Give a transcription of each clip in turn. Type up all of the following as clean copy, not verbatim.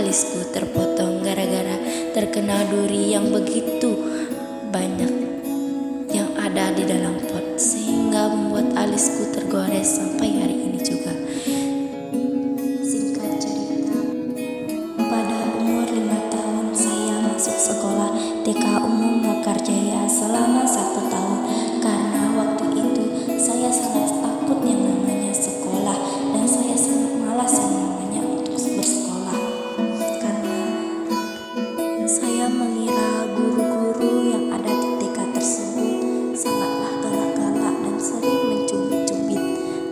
alisku terpotong gara-gara terkena duri yang begitu banyak yang ada di dalam pot, sehingga membuat alisku tergores sampai hari ini juga. Singkat cerita, pada umur 5 tahun saya masuk sekolah TK Umum Mekarjaya selama 1 tahun. Karena waktu itu saya sangat takut yang namanya sekolah, dan saya sangat malas yang namanya untuk bersekolah. Karena saya mengira guru-guru yang ada di TK tersebut sangatlah galak-galak dan sering mencubit-cubit.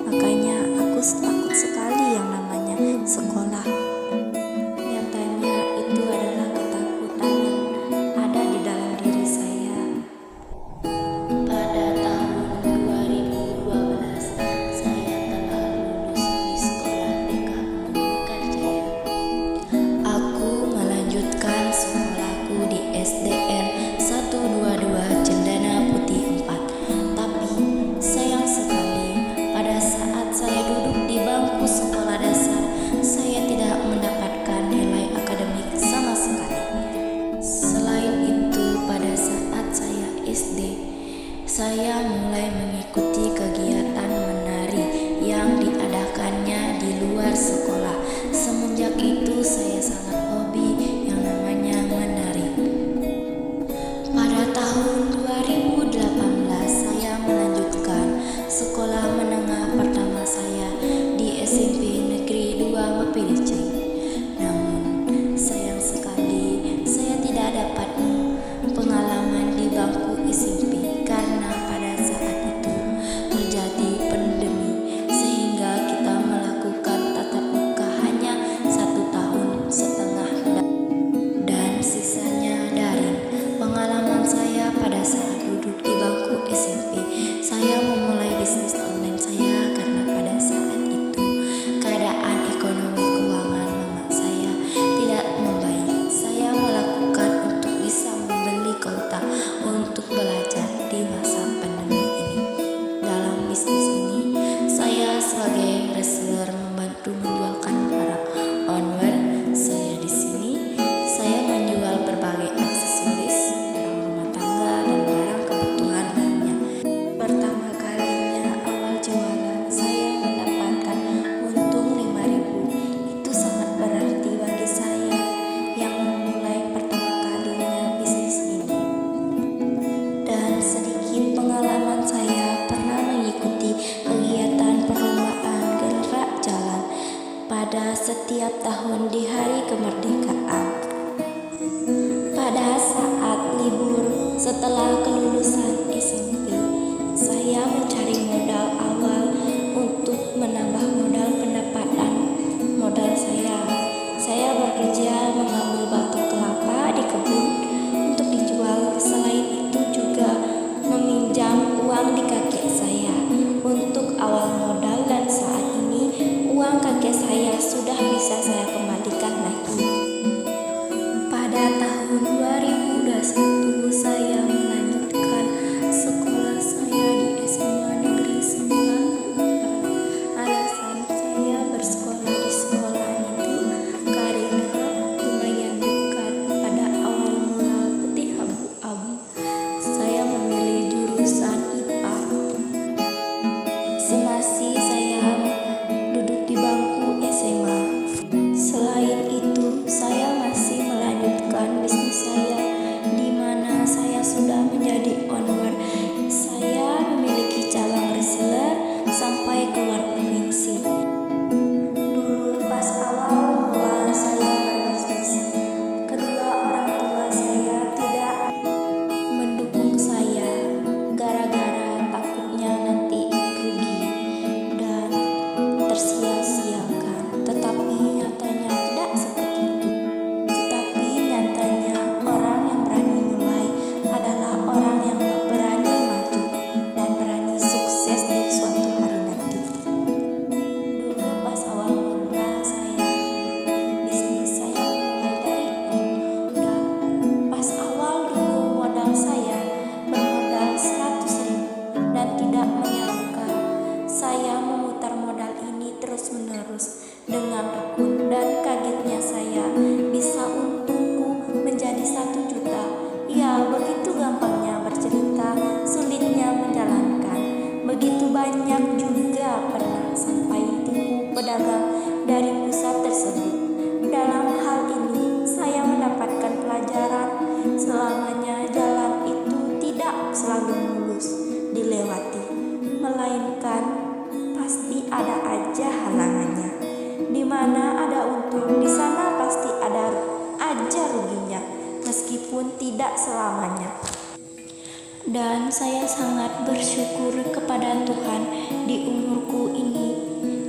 Makanya aku takut sekali yang namanya sekolah. Nyatanya itu adalah ketakutan yang ada di dalam diri saya. Pada tahun 2012 saya telah lulus di sekolah TK Umum Mekarjaya. Aku melanjutkan sekolahku di SDN 122 Cendana Putih 4. Tapi sayang sekali, pada saat saya duduk di bangku sekolah dasar, saya tidak mendapatkan nilai akademik sama sekali. Selain itu, pada saat saya SD, saya mulai mengikuti kegiatan menari yang diadakannya di luar sekolah. Semenjak itu saya sangat hobi yang namanya menari. Pada tahun 2018 saya melanjutkan sekolah menengah pertama saya di SMP Negeri 2 Mepilicai. Namun sayang sekali saya tidak dapat pengalaman di bangku SMP karena pada saat itu terjadi pandemi, sehingga kita melakukan tatap muka hanya 1,5 tahun dan sisanya daring. Pengalaman saya pada saat duduk di bangku SMP, saya memulai bisnis online saya karena pada saat itu keadaan ekonomi keuangan mama saya tidak membaik. Saya melakukan untuk bisa membeli kuota untuk belajar di masa pandemi ini. Dalam bisnis ini, saya sebagai reseller membantu menjualkan barang onward. Saya di sini saya menjual berbagai aksesoris, barang rumah tangga, dan barang kebutuhan lainnya. Pertama kalinya awal jualan, saya mendapatkan untung 5.000. Itu sangat berarti bagi saya yang memulai pertama kalinya bisnis ini. Dan sedikit pengalaman, saya pernah mengikuti kegiatan perlombaan gerak jalan pada setiap tahun di hari kemerdekaan. Pada saat libur setelah kelulusan SMP, saya mencari modal awal untuk menambah modal pendapatan modal saya. Saya bekerja mengambil batok kelapa di kebun untuk dijual. Selain itu juga meminjam uang di kakek saya untuk awal modal, dan saat ini uang kakek saya sudah bisa saya kembalikan lagi. Pada tahun 2021 saya melanjutkan sekolah saya di SMA Negeri 9 banyak juga pernah sampai tipu pedagang dari pusat tersebut. Dalam hal ini, saya mendapatkan pelajaran selamanya jalan itu tidak selalu mulus dilewati, melainkan pasti ada aja halangannya. Di mana ada untung, di sana pasti ada aja ruginya, meskipun tidak selamanya. Dan saya sangat bersyukur kepada Tuhan di umurku ini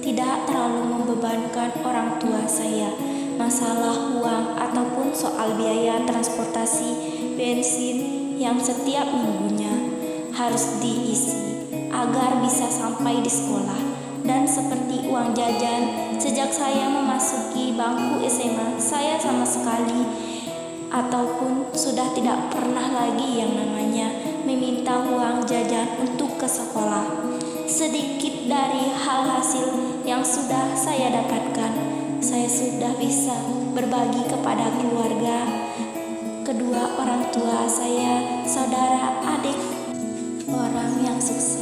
tidak terlalu membebankan orang tua saya masalah uang ataupun soal biaya transportasi bensin yang setiap minggunya harus diisi agar bisa sampai di sekolah. Dan seperti uang jajan, sejak saya memasuki bangku SMA, saya sama sekali ataupun sudah tidak pernah lagi yang namanya meminta uang jajan untuk ke sekolah. Sedikit dari hal hasil yang sudah saya dapatkan, saya sudah bisa berbagi kepada keluarga, kedua orang tua saya, saudara, adik, orang yang sukses